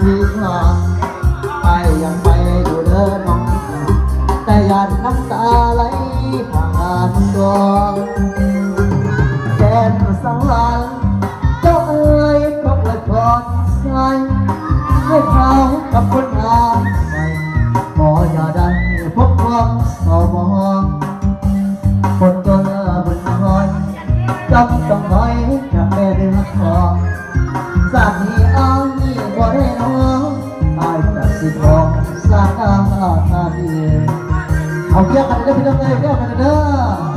ที่ห่างไอ้ยังไปอยู่เดินน้องแต่ยันน้ำตาไหลผ่านดวงแก้มสังหารเจ้าเอ๋ยก็เลยพอดใส่ให้เขากับคนงามใหม่ขออย่าได้พบความเศร้ามองคนตัวเลือบนหอยจำต้องน้อยกับแม่เดือดทองสามีอ้ายบ่ได้น้องอายจากสิทองสร้างอาดีเอาเกี่ยวกันเด้อพี่น้องเอ้ยเกี่ยวกันเด้อ